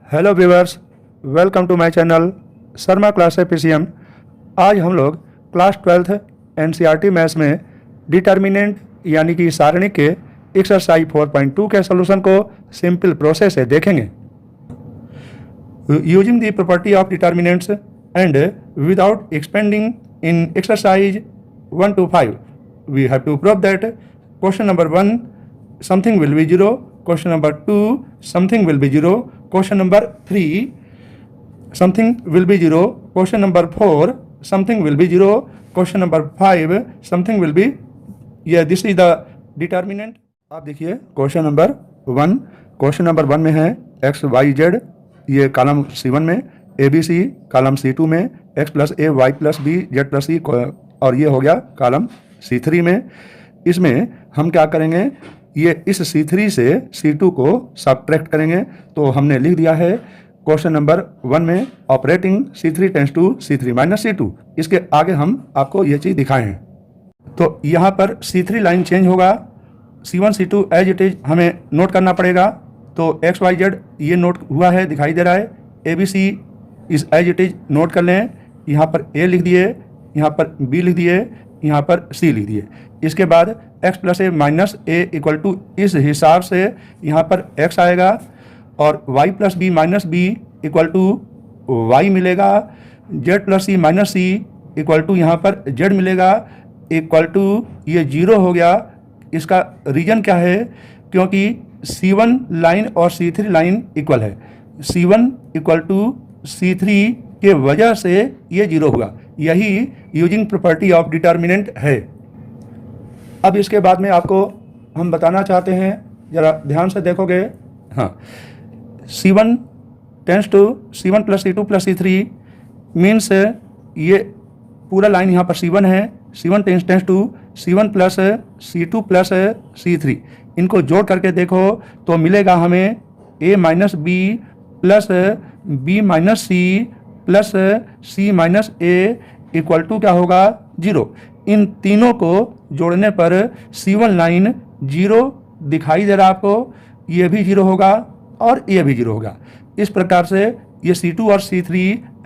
Hello viewers, welcome to my channel Sharma class APCM. आज हम लोग क्लास 12th एनसीईआरटी मैथ्स में डिटर्मिनेंट यानी कि सारणी के एक्सरसाइज 4.2 के सॉल्यूशन को सिंपल प्रोसेस से देखेंगे। Using the property of determinants and without expanding in exercise 1 to 5 we have to prove that question number 1 something will be 0, question number 2 something will be 0, question number 3 something will be 0, question number 4 something will be 0, question number 5 something will be, this is the determinant। आप देखिए question number 1, question number 1 में है X Y Z, ये column C1 में, A B C column C2 में, X plus A Y plus B Z plus C, और ये हो गया कॉलम C3 में। इसमें हम क्या करेंगे, ये इस C3 से C2 को सब्ट्रैक्ट करेंगे। तो हमने लिख दिया है क्वेश्चन नंबर 1 में operating C3 tends to C3 minus C2। इसके आगे हम आपको ये चीज़ दिखाए हैं। तो यहाँ पर C3 लाइन चेंज होगा, C1 C2 as it is हमें नोट करना पड़ेगा। तो एक्स वाई जेड ये नोट हुआ है, दिखाई दे रहा है। ए बी सी इस एज इट इज नोट कर लें। यहाँ पर ए लिख दिए, यहाँ पर बी लिख दिए, यहाँ पर सी लिख दिए। इसके बाद x plus a minus a equal to, इस हिसाब से यहाँ पर x आएगा, और y plus b minus b equal to y मिलेगा, z plus c minus c equal to यहाँ पर z मिलेगा, इक्वल टू ये 0 हो गया। इसका रीजन क्या है, क्योंकि C1 लाइन और C3 लाइन इक्वल है। C1 इक्वल टू C3 के वजह से ये 0 होगा। यही यूजिंग प्रॉपर्टी ऑफ डिटर्मिनेंट है। अब इसके बाद में आपको हम बताना चाहते हैं, ज़रा ध्यान से देखोगे। हाँ, C1 tends to C1 plus C2 plus C3 means ये पूरा लाइन यहाँ पर C1 है। C1 tends to C1 plus C2 plus C3, इनको जोड़ करके देखो तो मिलेगा हमें A minus b plus b minus c plus c minus a equal to क्या होगा, 0। इन तीनों को जोड़ने पर C1 लाइन 0 दिखाई दे रहा है आपको, ये भी 0 होगा और ये भी 0 होगा। इस प्रकार से ये C2 और C3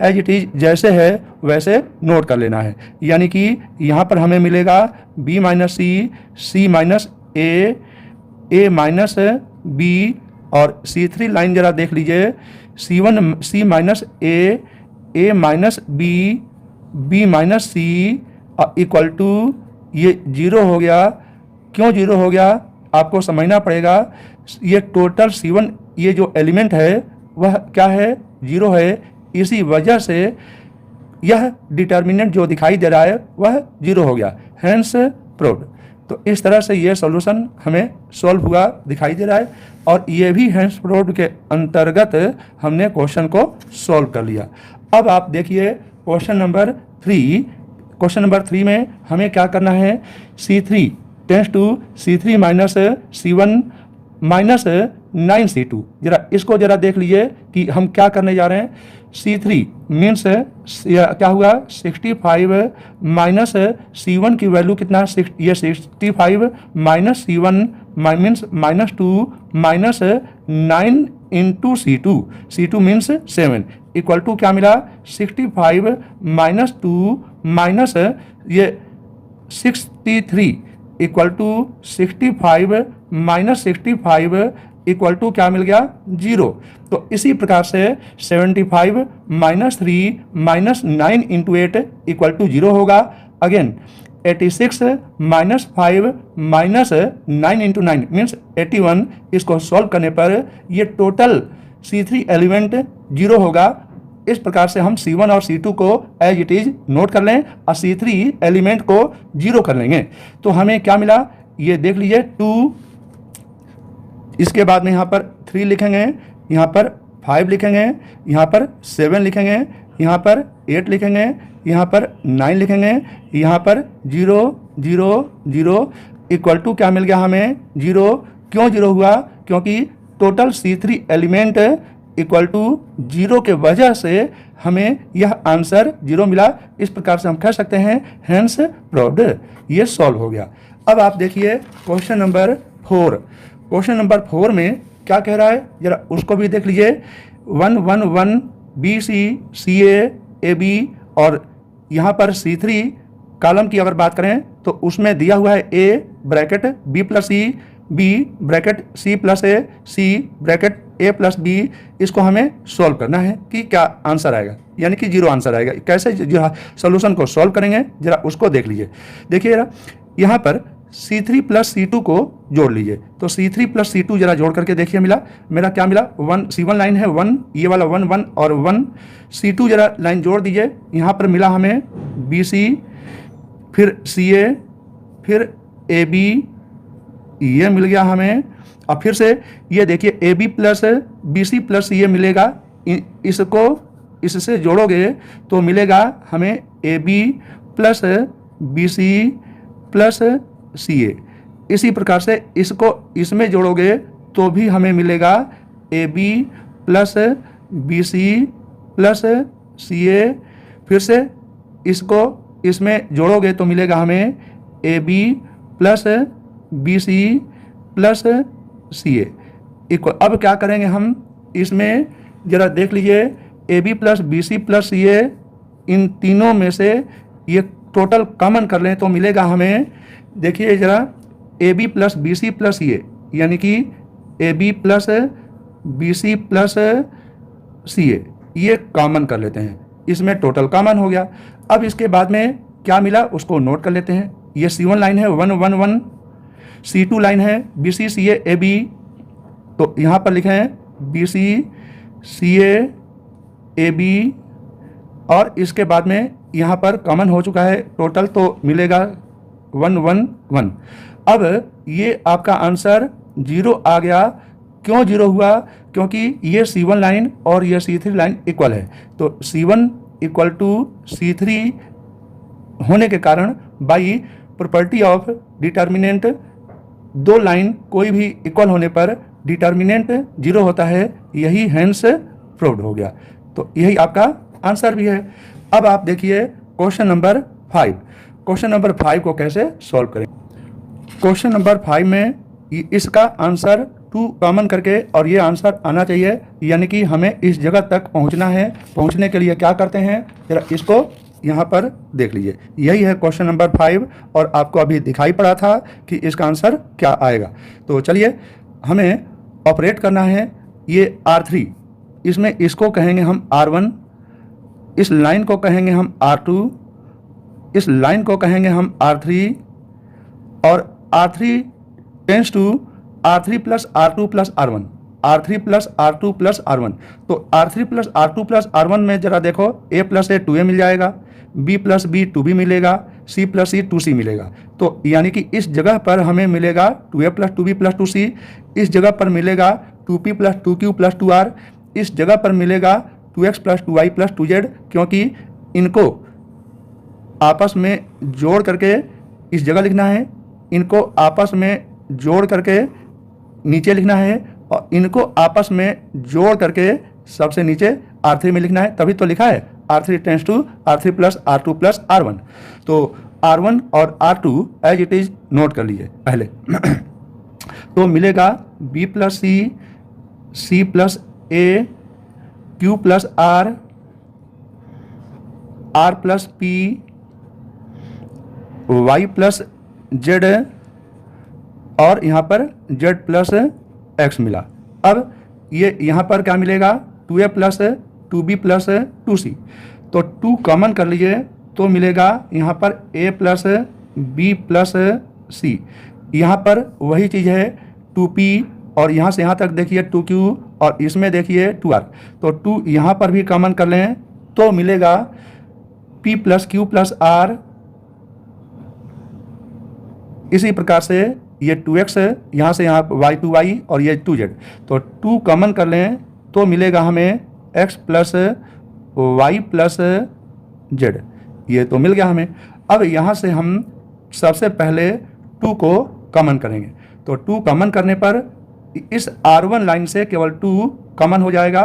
एज इट इज जैसे है वैसे नोट कर लेना है। यानी कि यहाँ पर हमें मिलेगा B minus c, C minus a, A minus b, और C3 लाइन जरा देख लीजिए, C1 C minus a, A minus b, B minus c equal to ये 0 हो गया। क्यों 0 हो गया आपको समझना पड़ेगा। ये टोटल C1 ये जो एलिमेंट है वह क्या है, 0 है। इसी वजह से यह डिटर्मिनेंट जो दिखाई दे रहा है वह 0 हो गया, हैंस प्रूव्ड। तो इस तरह से ये सॉल्यूशन हमें सॉल्व हुआ दिखाई दे रहा है, और ये भी हैंस प्रूव्ड के अंतर्गत हमने क्वेश्चन को सॉल्व कर लिया। अब आप देखिए क्वेश्चन नंबर 3। क्वेश्चन नंबर 3 में हमें क्या करना है, C3 tense to C3 minus C1 minus 9C2। जरा इसको जरा देख लीजिए कि हम क्या करने जा रहे हैं। C3 मीन्स क्या हुआ, 65 माइनस C1 की वैल्यू कितना, ये 65 minus C1 means minus 2 minus 9 into C2 means 7 equal to क्या मिला, 65 माइनस 2 माइनस ये 63 equal to 65 minus 65 equal to क्या मिल गया, 0। तो इसी प्रकार से 75 minus 3 minus 9 into 8 equal to 0 होगा। Again 86 minus 5 minus 9 into 9 means 81। इसको सॉल्व करने पर ये टोटल C3 एलिमेंट 0 होगा। इस प्रकार से हम C1 और C2 को एज इट इज नोट कर लें और C3 एलिमेंट को 0 कर लेंगे। तो हमें क्या मिला, ये देख लीजिए 2। इसके बाद में यहाँ पर 3 लिखेंगे, यहाँ पर 5 लिखेंगे, यहाँ पर 7 लिखेंगे, यहाँ पर 8 लिखेंगे, यहाँ पर 9 लिखेंगे, यहाँ पर 0 0 0 इक्वल टू क्या मिल गया हमें, 0। क्यों 0 हुआ, क्योंकि total C3 element equal to 0 के वजह से हमें यह आंसर 0 मिला। इस प्रकार से हम कह सकते हैं हैंस प्रूव्ड, ये सॉल्व हो गया। अब आप देखिए क्वेश्चन नंबर 4। क्वेश्चन नंबर 4 में क्या कह रहा है, जरा उसको भी देख लीजिए। 1 1 1 बी सी ए बी, और यहाँ पर C3 कॉलम की अगर बात करें तो उसमें दिया हुआ है A bracket B plus c, B bracket C plus a, C bracket A plus B। इसको हमें सॉल्व करना है कि क्या आंसर आएगा, यानी कि 0 आंसर आएगा। कैसे जो सोल्यूशन को सॉल्व करेंगे जरा उसको देख लीजिए। देखिए जरा यहाँ पर C3 प्लस C2 को जोड़ लीजिए, तो C3 प्लस C2 जरा जोड़ करके देखिए मेरा क्या मिला। 1 C1 लाइन है 1, ये वाला 1 1 और 1, C2 जरा लाइन जोड़ दीजिए, यहाँ पर मिला हमें BC, फिर CA, फिर AB, ये मिल गया हमें। अब फिर से ये देखिए AB plus BC plus CA मिलेगा, इसको इससे जोड़ोगे तो मिलेगा हमें AB plus BC plus CA। इसी प्रकार से इसको इसमें जोड़ोगे तो भी हमें मिलेगा AB plus BC plus CA। फिर से इसको इसमें जोड़ोगे तो मिलेगा हमें AB plus BC plus CA equal. अब क्या करेंगे हम, इसमें ज़रा देख लीजिए AB plus BC plus CA, इन तीनों में से ये टोटल कॉमन कर लें तो मिलेगा हमें, देखिए ज़रा AB plus BC plus CA, यानी कि AB plus BC plus CA, ये कॉमन कर लेते हैं, इसमें टोटल कॉमन हो गया। अब इसके बाद में क्या मिला उसको नोट कर लेते हैं। ये C1 लाइन है 1 1 1, C2 लाइन है BC CA AB, तो यहाँ पर लिखे हैं BC CA AB, और इसके बाद में यहाँ पर कॉमन हो चुका है टोटल, तो मिलेगा 1 1 1। अब ये आपका आंसर 0 आ गया। क्यों 0 हुआ? क्योंकि ये C1 लाइन और ये C3 लाइन इक्वल है, तो C1 इक्वल टू C3 होने के कारण बाई प्रॉपर्टी ऑफ डिटर्मिनेंट, दो लाइन कोई भी इक्वल होने पर डिटर्मिनेंट 0 होता है, यही हेंस प्रूव्ड हो गया। तो यही आपका आंसर भी है। अब आप देखिए क्वेश्चन नंबर 5। क्वेश्चन नंबर 5 को कैसे सॉल्व करें। क्वेश्चन नंबर 5 में इसका आंसर 2 कॉमन करके और ये आंसर आना चाहिए, यानी कि हमें इस जगह तक पहुंचना है। पहुंचने के लिए क्या करते हैं, जरा इसको यहाँ पर देख लीजिए। यही है क्वेश्चन नंबर 5, और आपको अभी दिखाई पड़ा था कि इसका आंसर क्या आएगा। तो चलिए हमें ऑपरेट करना है। ये R3, इसमें इसको कहेंगे हम R1, इस लाइन को कहेंगे हम R2, इस लाइन को कहेंगे हम R3, और R3 tends to R3 plus R2 plus R1, R3 plus R2 plus R1। तो R3 plus R2 plus R1 में जरा देखो, A प्लस A 2A मिल जाएगा, B प्लस B 2B मिलेगा, C प्लस C 2C मिलेगा। तो यानी कि इस जगह पर हमें मिलेगा 2A plus 2B plus 2C, इस जगह पर मिलेगा 2P plus 2Q plus 2R, इस जगह पर मिलेगा 2X plus 2Y plus 2Z, क्योंकि इनको आपस में जोड़ करके इस जगह लिखना है, इनको आपस में जोड़ करके नीचे लिखना है, और इनको आपस में जोड़ करके सबसे नीचे R3 में लिखना है। तभी तो लिखा है R3 tends to R3 plus R2 plus R1। तो R1 और R2 as it is note कर लीजिए पहले। तो मिलेगा B plus C, C plus A, Q plus R, R plus P, Y plus Z, और यहाँ पर Z प्लस X मिला। अब ये यहाँ पर क्या मिलेगा, 2A plus 2B plus 2C। तो 2 कॉमन कर लीजिए तो मिलेगा यहाँ पर A plus B plus C। यहाँ पर वही चीज़ है 2P, और यहाँ से यहाँ तक देखिए 2Q, और इसमें देखिए 2R। तो 2 यहाँ पर भी कॉमन कर लें तो मिलेगा P plus Q plus R। इसी प्रकार से ये 2x, यहाँ से यहाँ y 2y, और ये 2z। तो 2 कॉमन कर लें तो मिलेगा हमें x plus y plus z, ये तो मिल गया हमें। अब यहाँ से हम सबसे पहले 2 को कॉमन करेंगे। तो 2 कॉमन करने पर इस R1 लाइन से केवल 2 कॉमन हो जाएगा,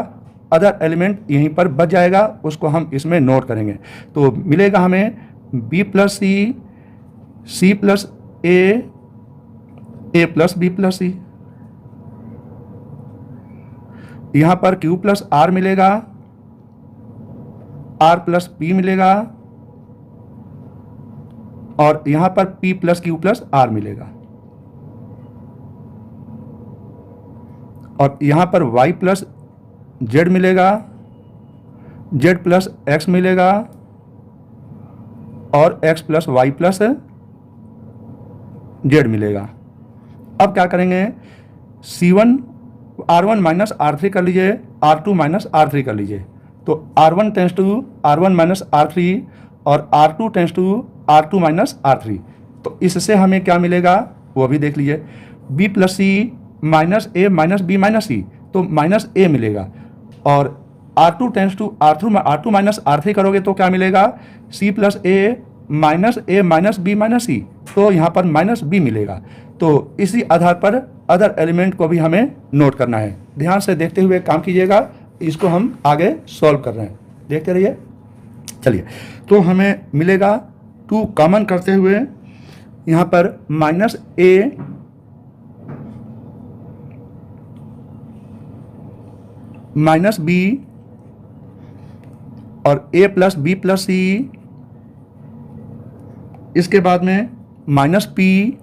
अदर एलिमेंट यहीं पर बच जाएगा, उसको हम इसमें नोट करेंगे। तो मिलेगा हमें B plus C, C plus A plus B plus C। यहाँ पर Q प्लस R मिलेगा, R प्लस P मिलेगा, और यहाँ पर P plus Q plus R मिलेगा, और यहाँ पर Y प्लस Z मिलेगा, Z प्लस X मिलेगा, और X plus Y plus Z मिलेगा। अब क्या करेंगे, C1 R1 माइनस R3 कर लीजिए, R2 माइनस R3 कर लीजिए। तो R1 tends to R1 minus R3 और R2 tends to R2 minus R3। तो इससे हमें क्या मिलेगा वो भी देख लीजिए। B plus c minus a minus b minus सी, तो माइनस ए मिलेगा। और R2 tends to R2 minus R3 करोगे तो क्या मिलेगा, C plus a minus b minus सी, तो यहाँ पर माइनस बी मिलेगा। तो इसी आधार पर अदर एलिमेंट को भी हमें नोट करना है। ध्यान से देखते हुए काम कीजिएगा, इसको हम आगे सॉल्व कर रहे हैं, देखते रहिए। चलिए, तो हमें मिलेगा 2 कॉमन करते हुए यहाँ पर माइनस ए माइनस बी और a plus b plus c, इसके बाद में minus p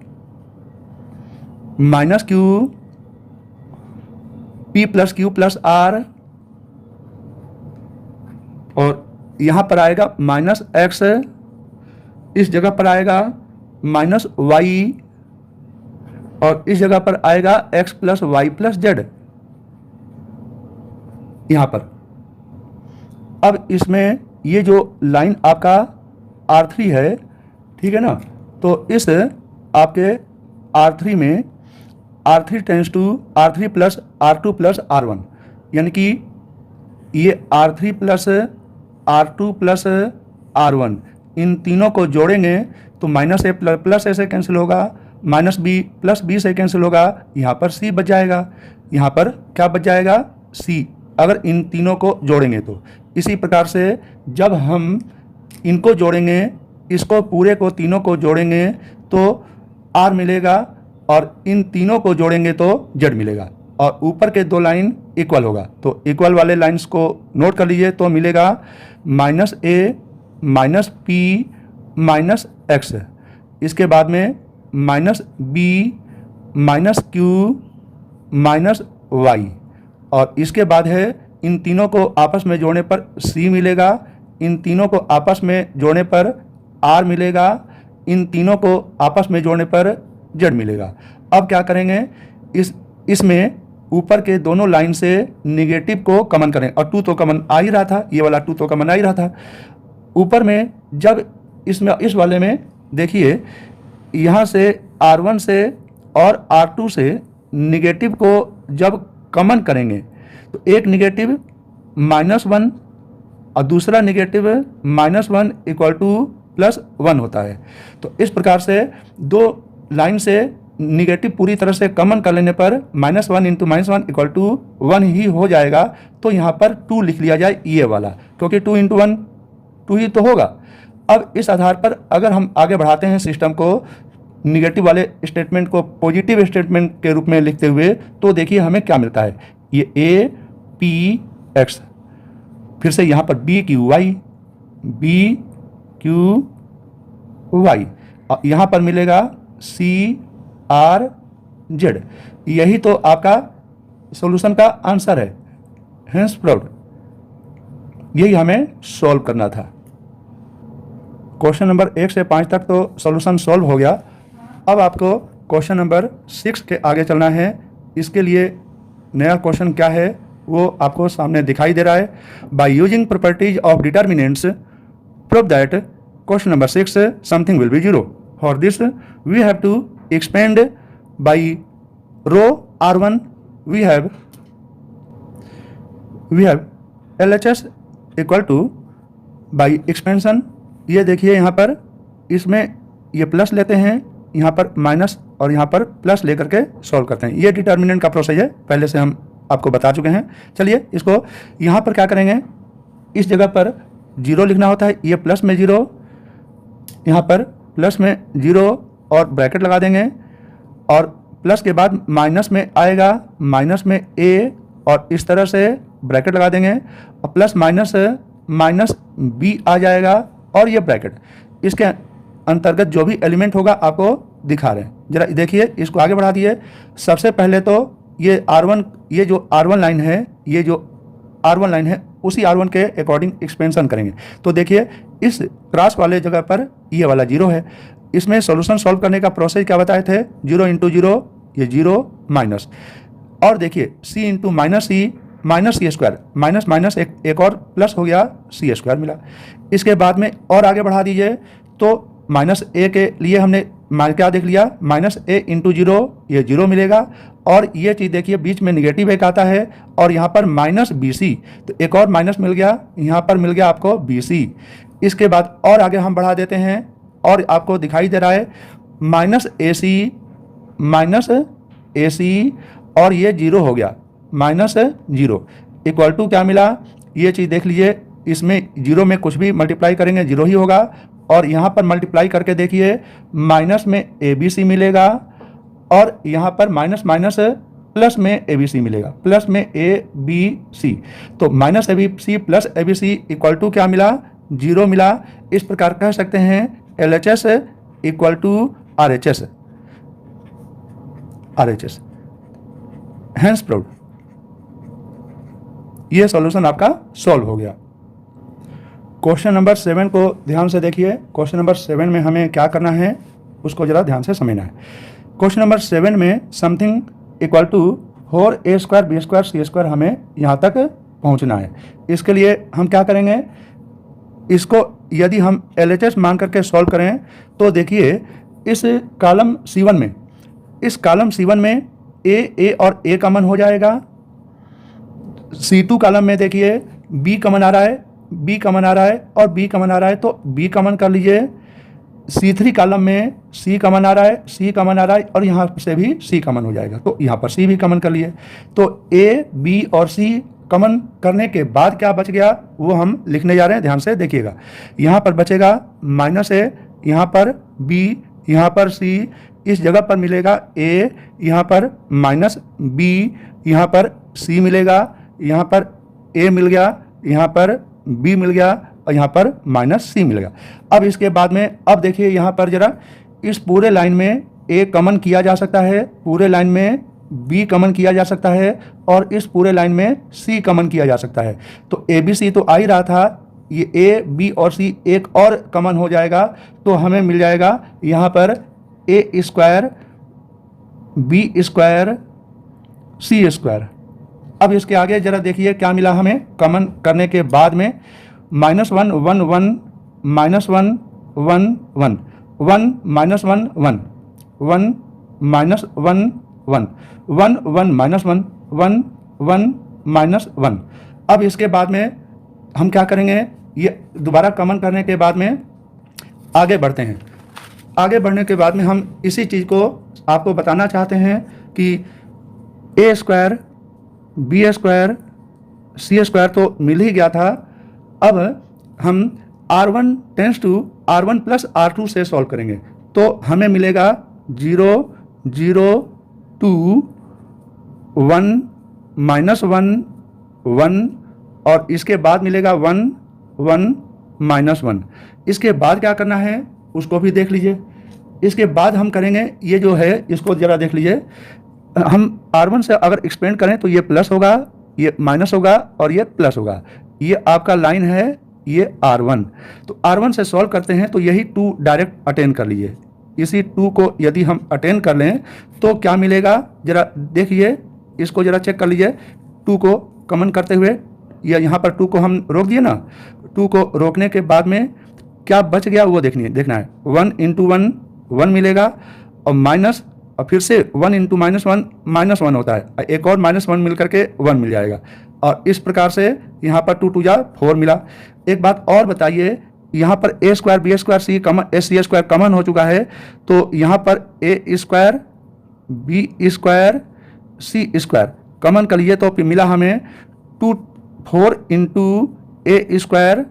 minus q, p plus q plus r, और यहां पर आएगा माइनस एक्स, इस जगह पर आएगा माइनस वाई, और इस जगह पर आएगा x plus y plus z यहां पर। अब इसमें ये जो लाइन आपका R3 है, ठीक है ना, तो इस आपके R3 में R3 tends to R3 plus R2 plus R1, यानी कि ये R3 plus R2 plus R1, इन तीनों को जोड़ेंगे तो माइनस ए प्लस ए से कैंसिल होगा, माइनस बी प्लस बी से कैंसिल होगा, यहाँ पर सी बच जाएगा, यहाँ पर क्या बच जाएगा, सी, अगर इन तीनों को जोड़ेंगे तो। इसी प्रकार से जब हम इनको जोड़ेंगे, इसको पूरे को तीनों को जोड़ेंगे तो R मिलेगा, और इन तीनों को जोड़ेंगे तो Z मिलेगा, और ऊपर के 2 लाइन इक्वल होगा। तो इक्वल वाले लाइंस को नोट कर लीजिए, तो मिलेगा minus a minus p minus x, इसके बाद में minus b minus q minus y, और इसके बाद है इन तीनों को आपस में जोड़ने पर C मिलेगा, इन तीनों को आपस में जोड़ने पर R मिलेगा, इन तीनों को आपस में जोड़ने पर Z मिलेगा। अब क्या करेंगे, इसमें ऊपर के दोनों लाइन से निगेटिव को कॉमन करें, और 2 तो कॉमन आ ही रहा था, ये वाला 2 तो कॉमन आ ही रहा था। ऊपर में जब इसमें इस वाले में देखिए, यहाँ से R1 से और R2 से निगेटिव को जब कॉमन करेंगे तो एक निगेटिव -1 और दूसरा निगेटिव -1 इक्वल टू +1 होता है। तो इस प्रकार से 2 लाइन से निगेटिव पूरी तरह से कॉमन कर लेने पर -1 इंटू -1 इक्वल टू 1 ही हो जाएगा। तो यहाँ पर 2 लिख लिया जाए ये वाला, क्योंकि 2 इंटू 1 2 ही तो होगा। अब इस आधार पर अगर हम आगे बढ़ाते हैं सिस्टम को, निगेटिव वाले स्टेटमेंट को पॉजिटिव स्टेटमेंट के रूप में लिखते हुए, तो देखिए हमें क्या मिलता है, ये ए पी एक्स, फिर से यहाँ पर बी क्यू वाई, यहाँ पर मिलेगा सी आर जेड। यही तो आपका सॉल्यूशन का आंसर है। हेंस प्रूव्ड, यही हमें सॉल्व करना था। क्वेश्चन नंबर 1 से 5 तक तो सॉल्यूशन सॉल्व हो गया। अब आपको क्वेश्चन नंबर 6 के आगे चलना है। इसके लिए नया क्वेश्चन क्या है वो आपको सामने दिखाई दे रहा है। By using properties of determinants prove that question number 6 something will be 0। For this we have to expand by row R1 we have LHS equal to by expansion. ये देखिए यहाँ पर इसमें ये प्लस लेते हैं, यहाँ पर माइनस और यहाँ पर प्लस लेकर के सॉल्व करते हैं। ये डिटर्मिनेंट का प्रोसेस है, पहले से हम आपको बता चुके हैं। चलिए इसको यहाँ पर क्या करेंगे, इस जगह पर 0 लिखना होता है, ये प्लस में 0, यहाँ पर प्लस में 0 और ब्रैकेट लगा देंगे, और प्लस के बाद माइनस में आएगा, माइनस में a और इस तरह से ब्रैकेट लगा देंगे और प्लस माइनस माइनस बी आ जाएगा और ये ब्रैकेट इसके अंतर्गत जो भी एलिमेंट होगा आपको दिखा रहे हैं। जरा देखिए, इसको आगे बढ़ा दिए। सबसे पहले तो ये R1, ये जो R1 लाइन है, ये जो R1 लाइन है उसी R1 के अकॉर्डिंग एक्सपेंशन करेंगे। तो देखिए इस क्रॉस वाले जगह पर ये वाला 0 है। इसमें सॉल्यूशन सॉल्व करने का प्रोसेस क्या बताए थे, 0 इंटू 0 ये 0 माइनस, और देखिए c इंटू माइनस सी माइनस सी स्क्वायर, माइनस माइनस एक और प्लस हो गया सी स्क्वायर मिला। इसके बाद में और आगे बढ़ा दीजिए तो माइनस ए के लिए हमने क्या देख लिया, माइनस ए इंटू 0 ये 0 मिलेगा, और ये चीज़ देखिए बीच में निगेटिव एक आता है और यहाँ पर माइनस बी सी, तो एक और माइनस मिल गया, यहाँ पर मिल गया आपको बी सी। इसके बाद और आगे हम बढ़ा देते हैं और आपको दिखाई दे रहा है माइनस ए सी और ये 0 हो गया, माइनस 0 इक्वल टू क्या मिला, ये चीज़ देख लीजिए। इसमें 0 में कुछ भी मल्टीप्लाई करेंगे 0 ही होगा, और यहाँ पर मल्टीप्लाई करके देखिए माइनस में ए बी सी मिलेगा और यहाँ पर माइनस माइनस प्लस में ए बी सी मिलेगा, प्लस में ए बी सी। तो minus A B C plus A B C equal to क्या मिला, 0 मिला। इस प्रकार कह सकते हैं LHS equal to RHS, hence proved. ये सॉल्यूशन आपका सॉल्व हो गया। क्वेश्चन नंबर 7 को ध्यान से देखिए। क्वेश्चन नंबर 7 में हमें क्या करना है उसको जरा ध्यान से समझना है। क्वेश्चन नंबर 7 में something equal to 4a square b square c square हमें यहाँ तक पहुँचना है। इसके लिए हम क्या करेंगे, इसको यदि हम LHS मान करके सॉल्व करें तो देखिए इस कॉलम C1 में, इस कॉलम C1 में a और a कॉमन हो जाएगा। C2 कॉलम में देखिए b कॉमन आ रहा है, b कॉमन आ रहा है और b कॉमन आ रहा है, तो b कॉमन कर लीजिए। C3 कॉलम में c कॉमन आ रहा है, c कॉमन आ रहा है और यहाँ से भी c कॉमन हो जाएगा, तो यहाँ पर c भी कॉमन कर लिए। तो a b और c कॉमन करने के बाद क्या बच गया वो हम लिखने जा रहे हैं, ध्यान से देखिएगा। यहाँ पर बचेगा माइनस a, यहाँ पर b, यहाँ पर c, इस जगह पर मिलेगा a, यहाँ पर माइनस b, यहाँ पर c मिलेगा, यहाँ पर a मिल गया, यहाँ पर b मिल गया और यहाँ पर माइनस c मिलेगा। अब इसके बाद में अब देखिए यहाँ पर जरा इस पूरे लाइन में a कॉमन किया जा सकता है, पूरे लाइन में b कॉमन किया जा सकता है और इस पूरे लाइन में c कॉमन किया जा सकता है। तो a b c तो आ ही रहा था, ये a b और c एक और कॉमन हो जाएगा, तो हमें मिल जाएगा यहाँ पर a square b square c square. अब इसके आगे जरा देखिए क्या मिला हमें कॉमन करने के बाद में, minus 1 1 1 minus 1 1 1 1 minus 1 1 1 minus 1 1 1 1 minus 1 1 1 minus 1। अब इसके बाद में हम क्या करेंगे, ये दोबारा कॉमन करने के बाद में आगे बढ़ते हैं। आगे बढ़ने के बाद में हम इसी चीज़ को आपको बताना चाहते हैं कि a square b square c square तो मिल ही गया था। अब हम R1 tends to R1 plus R2 से सॉल्व करेंगे, तो हमें मिलेगा 0 0 2 1 माइनस 1 1 और इसके बाद मिलेगा 1 1 माइनस 1। इसके बाद क्या करना है उसको भी देख लीजिए। इसके बाद हम करेंगे ये जो है इसको ज़रा देख लीजिए। हम R1 से अगर एक्सपेंड करें तो ये प्लस होगा, ये माइनस होगा और ये प्लस होगा। ये आपका लाइन है, ये R1। तो R1 से सॉल्व करते हैं तो यही 2 डायरेक्ट अटेन कर लीजिए। इसी 2 को यदि हम अटेन कर लें तो क्या मिलेगा जरा देखिए, इसको जरा चेक कर लीजिए। 2 को कॉमन करते हुए या यहाँ पर 2 को हम रोक दिए ना, 2 को रोकने के बाद में क्या बच गया वो देखना है। 1 इंटू 1 1 मिलेगा और माइनस, और फिर से 1 इंटू माइनस 1 माइनस 1 होता है, एक और माइनस 1 मिल करके 1 मिल जाएगा और इस प्रकार से यहाँ पर 2 2 जा 4 मिला। एक बात और बताइए, यहाँ पर a square b square c common c square common हो चुका है, तो यहाँ पर a square b square c square common कर लिए तो फिर मिला हमें 4 into a square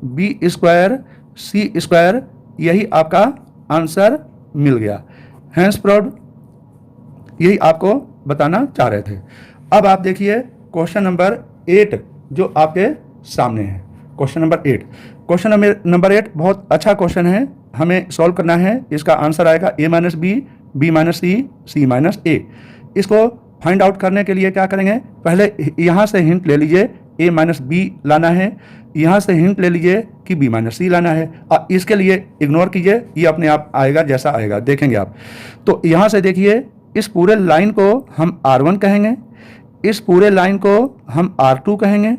b square c square. यही आपका आंसर मिल गया। हैंस प्रूव्ड, यही आपको बताना चाह रहे थे। अब आप देखिए क्वेश्चन नंबर 8 जो आपके सामने है। क्वेश्चन नंबर 8 बहुत अच्छा क्वेश्चन है, हमें सॉल्व करना है। इसका आंसर आएगा a minus B, B minus C, C minus A. इसको फाइंड आउट करने के लिए क्या करेंगे, पहले यहाँ से हिंट ले लीजिए a माइनस बी लाना है, यहाँ से हिंट ले लीजिए कि b माइनस सी लाना है, और इसके लिए इग्नोर कीजिए, ये अपने आप आएगा जैसा आएगा, देखेंगे आप। तो यहाँ से देखिए, इस पूरे लाइन को हम R1 कहेंगे, इस पूरे लाइन को हम R2 कहेंगे,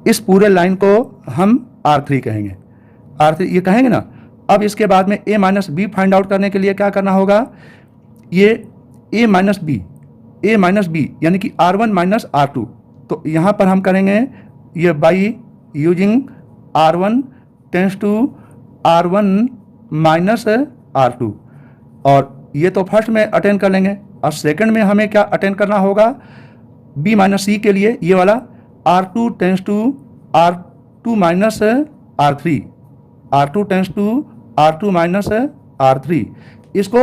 इस पूरे लाइन को हम R3 कहेंगे, R3 ये कहेंगे ना। अब इसके बाद में a minus b find out करने के लिए क्या करना होगा, ये a माइनस बी यानी कि R1 माइनस R2। तो यहाँ पर हम करेंगे ये by using R1 tends to R1 minus R2, और ये तो फर्स्ट में अटेंड कर लेंगे, और सेकंड में हमें क्या अटेंड करना होगा, b माइनस सी के लिए ये वाला R2 tends to R2 minus R3, R2 tends to R2 minus R3। इसको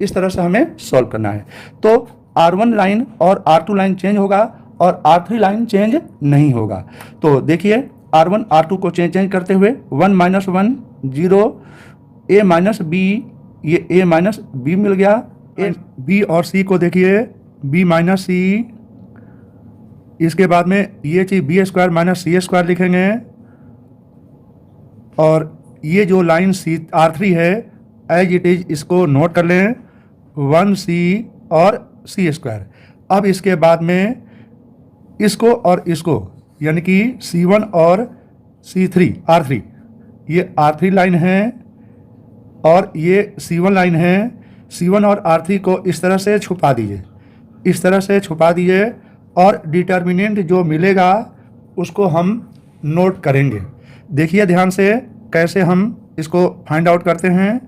इस तरह से हमें सॉल्व करना है। तो R1 लाइन और R2 लाइन चेंज होगा और R3 लाइन चेंज नहीं होगा। तो देखिए R1 R2 को चेंज करते हुए 1 माइनस 1 0, a माइनस बी, ये a माइनस बी मिल गया, b और c को देखिए b माइनस सी, इसके बाद में ये चीज़ बी स्क्वायर माइनस सी स्क्वायर लिखेंगे, और ये जो लाइन R3 है एज इट इज इसको नोट कर लें 1c और सी स्क्वायर। अब इसके बाद में इसको और इसको यानी कि C1 और C3 R3, ये R3 लाइन है और ये C1 लाइन है। C1 और R3 को इस तरह से छुपा दीजिए, इस तरह से छुपा दीजिए, और डिटर्मिनेंट जो मिलेगा उसको हम नोट करेंगे। देखिए ध्यान से कैसे हम इसको फाइंड आउट करते हैं।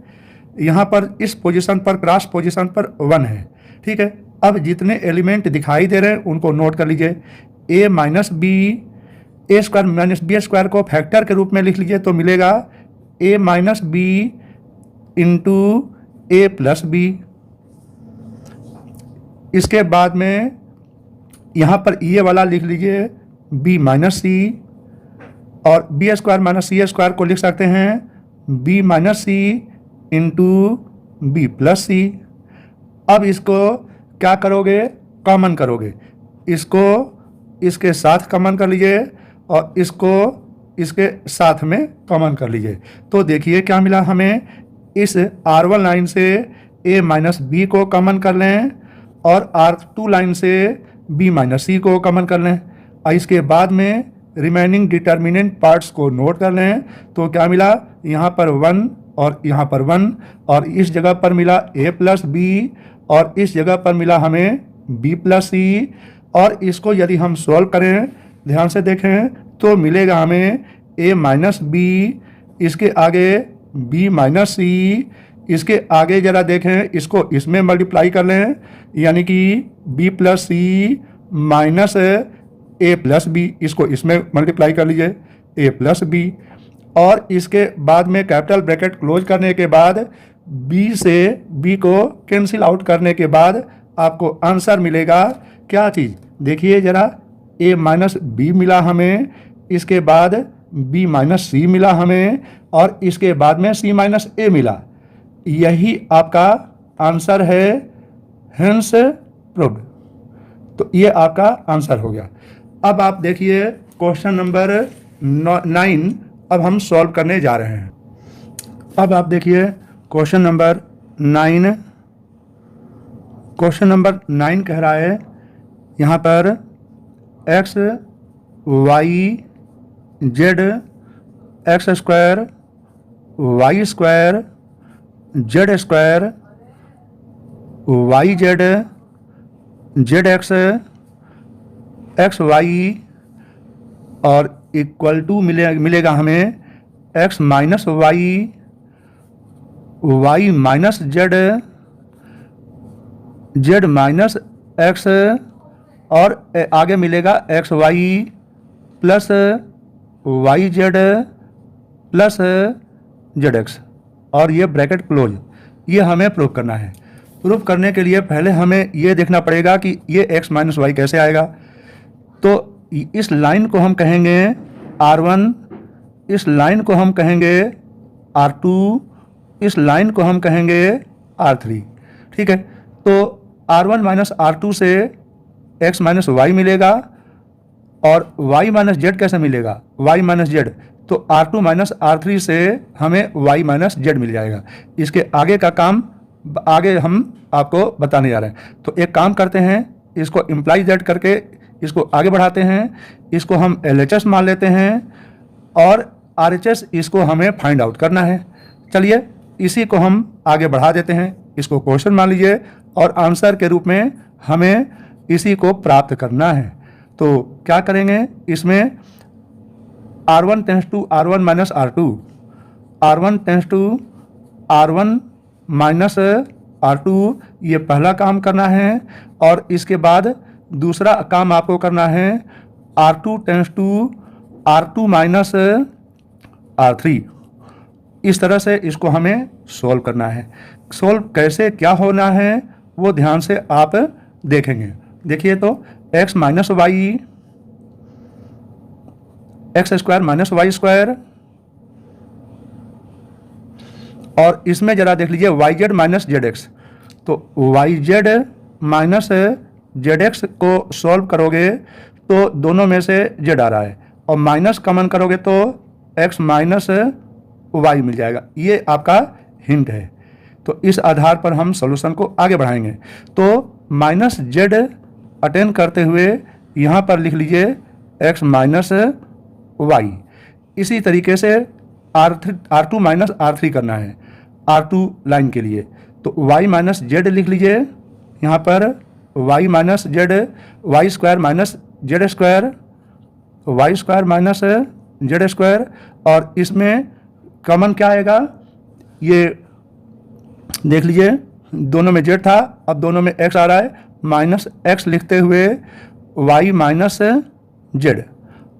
यहाँ पर इस पोजीशन पर, क्रॉस पोजीशन पर 1 है, ठीक है। अब जितने एलिमेंट दिखाई दे रहे हैं उनको नोट कर लीजिए। a minus b, a square minus b square को फैक्टर के रूप में लिख लीजिए, तो मिलेगा a minus b into a plus b. इसके बाद में यहाँ पर ये वाला लिख लीजिए b माइनस सी, और बी स्क्वायर माइनस सी स्क्वायर को लिख सकते हैं b माइनस सी इंटू बी प्लस सी। अब इसको क्या करोगे, कॉमन करोगे, इसको इसके साथ कॉमन कर लीजिए और इसको इसके साथ में कॉमन कर लीजिए। तो देखिए क्या मिला हमें, इस R1 लाइन से a माइनस बी को कॉमन कर लें और R2 लाइन से b माइनस सी को कॉमन कर लें, और इसके बाद में रिमेनिंग डिटर्मिनेंट पार्ट्स को नोट कर लें। तो क्या मिला, यहाँ पर 1 और यहाँ पर 1, और इस जगह पर मिला a प्लस बी, और इस जगह पर मिला हमें b प्लस सी। और इसको यदि हम सॉल्व करें, ध्यान से देखें, तो मिलेगा हमें a माइनस बी, इसके आगे b माइनस सी, इसके आगे ज़रा देखें, इसको इसमें मल्टीप्लाई कर लें, यानी कि b plus c minus a plus b, इसको इसमें मल्टीप्लाई कर लीजिए a प्लस बी। और इसके बाद में कैपिटल ब्रैकेट क्लोज करने के बाद b से b को कैंसिल आउट करने के बाद आपको आंसर मिलेगा क्या चीज़, देखिए ज़रा, a माइनस बी मिला हमें, इसके बाद b माइनस सी मिला हमें, और इसके बाद में c माइनस a मिला। यही आपका आंसर है, हेंस प्रूव्ड। तो ये आपका आंसर हो गया। अब आप देखिए क्वेश्चन नंबर 9 अब हम सॉल्व करने जा रहे हैं। अब आप देखिए क्वेश्चन नंबर 9। क्वेश्चन नंबर 9 कह रहा है यहाँ पर x y z x square y square z square y z z x x y और इक्वल टू मिलेगा हमें x minus Y Y minus Z Z minus x और आगे मिलेगा x Y plus Y Z plus Z x और ये bracket close. ये हमें प्रूव करना है। प्रूव करने के लिए पहले हमें ये देखना पड़ेगा कि ये एक्स माइनस वाई कैसे आएगा। तो इस लाइन को हम कहेंगे R1, इस लाइन को हम कहेंगे R2, इस लाइन को हम कहेंगे R3। ठीक है, तो R1 माइनस R2 से x माइनस वाई मिलेगा, और y माइनस जेड कैसे मिलेगा, y माइनस जेड, तो R2 माइनस R3 से हमें y माइनस जेड मिल जाएगा। इसके आगे का काम आगे हम आपको बताने जा रहे हैं। तो एक काम करते हैं, इसको इम्प्लाई दैट करके इसको आगे बढ़ाते हैं, इसको हम LHS मान लेते हैं और RHS इसको हमें फाइंड आउट करना है। चलिए इसी को हम आगे बढ़ा देते हैं, इसको क्वेश्चन मान लीजिए और आंसर के रूप में हमें इसी को प्राप्त करना है। तो क्या करेंगे, इसमें R1 tends to R1 minus R2, R1 tends to R1 minus R2, ये पहला काम करना है। और इसके बाद दूसरा काम आपको करना है R2 tends to R2 minus R3। इस तरह से इसको हमें सोल्व करना है। सोल्व कैसे क्या होना है वो ध्यान से आप देखेंगे। देखिए तो x minus Y, X square minus Y square, और इसमें जरा देख लीजिए Y Z minus Z X. तो Y Z minus Z X को सॉल्व करोगे तो दोनों में से जेड आ रहा है, और माइनस कॉमन करोगे तो एक्स माइनस वाई मिल जाएगा। ये आपका हिंट है। तो इस आधार पर हम सॉल्यूशन को आगे बढ़ाएंगे। तो माइनस जेड अटेंड करते हुए यहाँ पर लिख लीजिए एक्स माइनस वाई। इसी तरीके से R2 माइनस R3 करना है R2 लाइन के लिए। तो y माइनस जेड लिख लीजिए यहाँ पर, y minus z, y square minus Z square, y square minus Z square, और इसमें कॉमन क्या आएगा ये देख लीजिए, दोनों में जेड था, अब दोनों में x आ रहा है, माइनस एक्स लिखते हुए y माइनस जेड,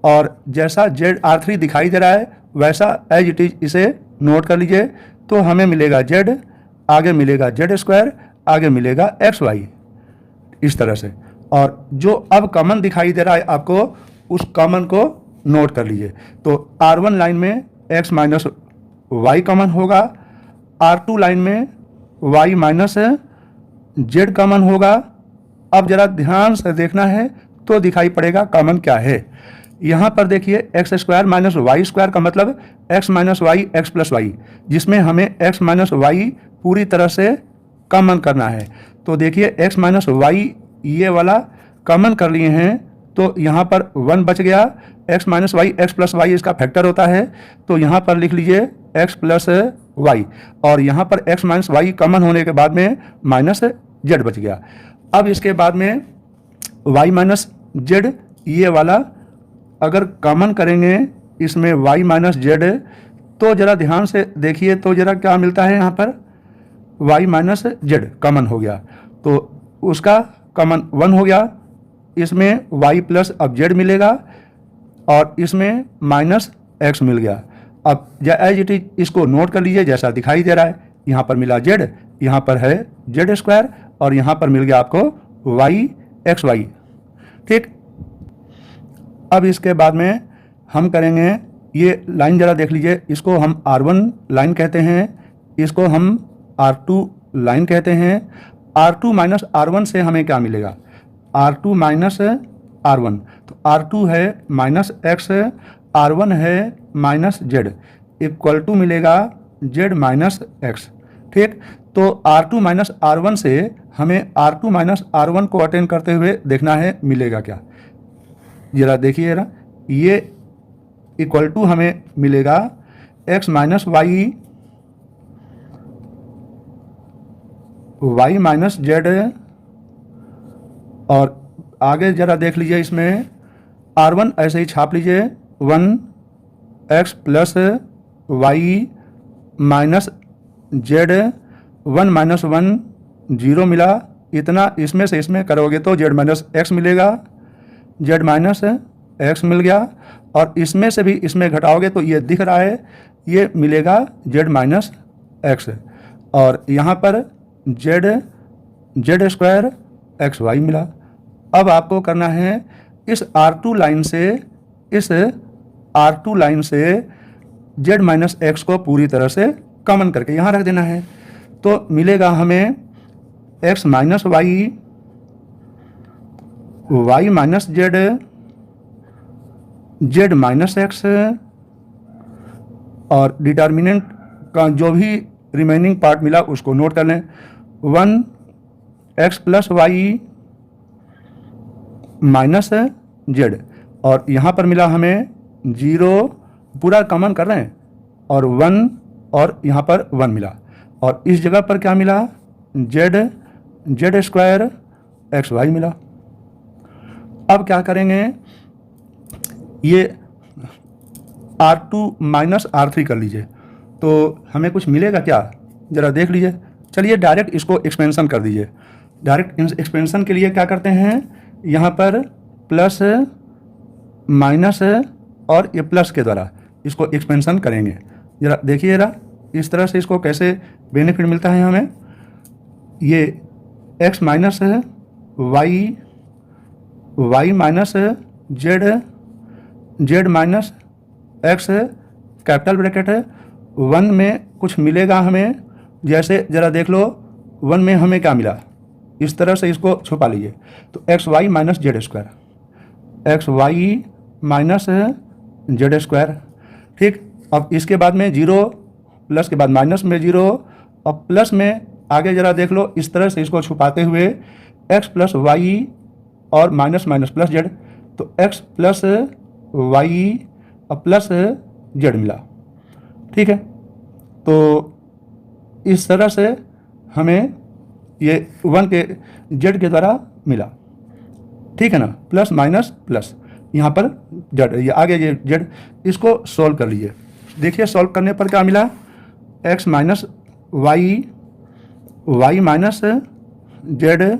और जैसा जेड R3 दिखाई दे रहा है वैसा एज इट इज इसे नोट कर लीजिए। तो हमें मिलेगा जेड, आगे मिलेगा जेड स्क्वायर, आगे मिलेगा एक्स वाई, इस तरह से। और जो अब कॉमन दिखाई दे रहा है आपको, उस कॉमन को नोट कर लीजिए। तो R1 लाइन में x माइनस वाई कॉमन होगा, R2 लाइन में y माइनस जेड कॉमन होगा। अब जरा ध्यान से देखना है तो दिखाई पड़ेगा कॉमन क्या है। यहाँ पर देखिए x square minus Y square का मतलब x minus Y x plus y, जिसमें हमें एक्स माइनस वाई पूरी तरह से कॉमन करना है। तो देखिए एक्स माइनस वाई ये वाला कॉमन कर लिए हैं, तो यहाँ पर 1 बच गया। X minus Y x plus y इसका फैक्टर होता है, तो यहाँ पर लिख लीजिए एक्स प्लस वाई, और यहाँ पर एक्स माइनस वाई कॉमन होने के बाद में माइनस जेड बच गया। अब इसके बाद में वाई माइनस जेड ये वाला अगर कॉमन करेंगे इसमें y माइनस जेड, तो ज़रा ध्यान से देखिए तो ज़रा क्या मिलता है, यहाँ पर y माइनस जेड कॉमन हो गया, तो उसका कॉमन 1 हो गया। इसमें y प्लस अब जेड मिलेगा, और इसमें माइनस एक्स मिल गया। अब एज इट इज इसको नोट कर लीजिए जैसा दिखाई दे रहा है। यहाँ पर मिला जेड, यहाँ पर है जेड स्क्वायर, और यहाँ पर मिल गया आपको वाई एक्स वाई। ठीक, अब इसके बाद में हम करेंगे, ये लाइन ज़रा देख लीजिए, इसको हम R1 लाइन कहते हैं, इसको हम R2 लाइन कहते हैं। R2 माइनस R1 से हमें क्या मिलेगा, R2 माइनस R1, तो R2 है माइनस एक्स, R1 है माइनस जेड, इक्वल टू मिलेगा जेड माइनस एक्स। ठीक, तो R2 माइनस R1 से हमें R2 माइनस R1 को अटेंड करते हुए देखना है मिलेगा क्या। जरा देखिए ना, ये इक्वल टू हमें मिलेगा x minus Y, Y minus z, और आगे जरा देख लीजिए इसमें R1 ऐसे ही छाप लीजिए, 1x plus y minus z, 1 minus 1 0 मिला। इतना इसमें से इसमें करोगे तो जेड माइनस एक्स मिलेगा, जेड माइनस एक्स मिल गया, और इसमें से भी इसमें घटाओगे तो ये दिख रहा है, ये मिलेगा जेड माइनस एक्स, और यहाँ पर जेड स्क्वायर एक्स वाई मिला। अब आपको करना है इस R2 लाइन से z माइनस एक्स को पूरी तरह से कॉमन करके यहाँ रख देना है। तो मिलेगा हमें x minus Y, Y minus Z, Z minus x, और डिटर्मिनेंट का जो भी रिमेनिंग पार्ट मिला उसको नोट कर लें। 1x plus y minus z, और यहाँ पर मिला हमें 0, पूरा कॉमन कर रहे हैं, और 1, और यहाँ पर 1 मिला, और इस जगह पर क्या मिला, जेड स्क्वायर एक्स वाई मिला। अब क्या करेंगे, ये R2 माइनस R3 कर लीजिए तो हमें कुछ मिलेगा क्या, ज़रा देख लीजिए। चलिए डायरेक्ट इसको एक्सपेंशन कर दीजिए। डायरेक्ट एक्सपेंशन के लिए क्या करते हैं, यहाँ पर प्लस माइनस और ये प्लस के द्वारा इसको एक्सपेंशन करेंगे। ज़रा देखिए ज़रा इस तरह से इसको कैसे बेनिफिट मिलता है हमें। ये x minus Y, Y minus Z, Z minus x, capital bracket है, 1 में कुछ मिलेगा हमें, जैसे ज़रा देख लो 1 में हमें क्या मिला, इस तरह से इसको छुपा लीजिए। तो x Y minus Z square, x Y minus Z square, ठीक। अब इसके बाद में 0, प्लस के बाद माइनस में 0, और प्लस में आगे ज़रा देख लो, इस तरह से इसको छुपाते हुए एक्स प्लस वाई और माइनस माइनस प्लस जेड, तो एक्स प्लस वाई और प्लस जेड मिला, ठीक है। तो इस तरह से हमें ये 1 के जेड के द्वारा मिला, ठीक है ना, प्लस माइनस प्लस, यहाँ पर जेड, ये आगे ये जेड, इसको सॉल्व कर लीजिए। देखिए सॉल्व करने पर क्या मिला, X minus Y, Y minus Z,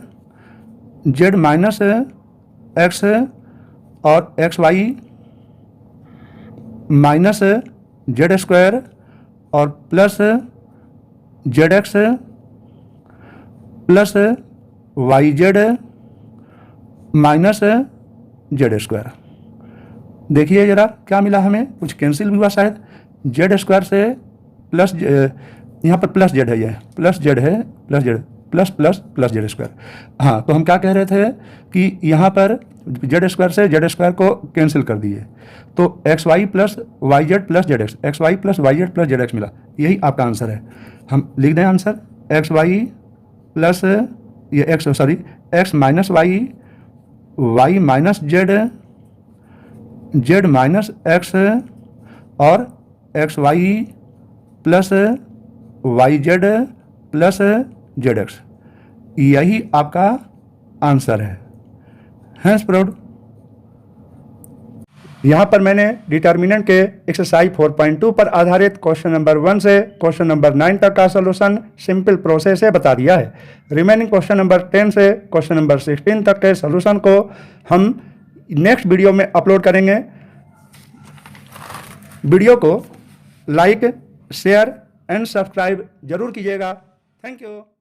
Z minus x, और X Y minus Z square, और plus Z X plus Y Z minus Z square. देखिए ज़रा क्या मिला हमें, कुछ कैंसिल भी हुआ शायद, जेड स्क्वायर से प्लस, यहाँ पर प्लस जेड है, ये प्लस जेड है, plus Z plus plus plus Z square. हाँ, तो हम क्या कह रहे थे कि यहाँ पर जेड स्क्वायर से जेड स्क्वायर को कैंसिल कर दिए, तो x Y plus Y Z plus Z x, x Y plus Y Z plus Z X मिला। यही आपका आंसर है। हम लिख दें आंसर, एक्स वाई प्लस ये X, sorry, X minus Y, Y minus Z, Z minus x, और X Y plus Y Z plus Z X. यही आपका आंसर है। Hence proved. यहाँ पर मैंने डिटर्मिनेंट के एक्सरसाइज 4.2 पर आधारित क्वेश्चन नंबर 1 से क्वेश्चन नंबर 9 तक का सलूशन सिंपल प्रोसेस से बता दिया है। रिमेनिंग क्वेश्चन नंबर 10 से क्वेश्चन नंबर 16 तक के सलूशन को हम नेक्स्ट वीडियो में अपलोड करेंगे। वीडियो को लाइक, शेयर एंड सब्सक्राइब जरूर कीजिएगा। Thank you.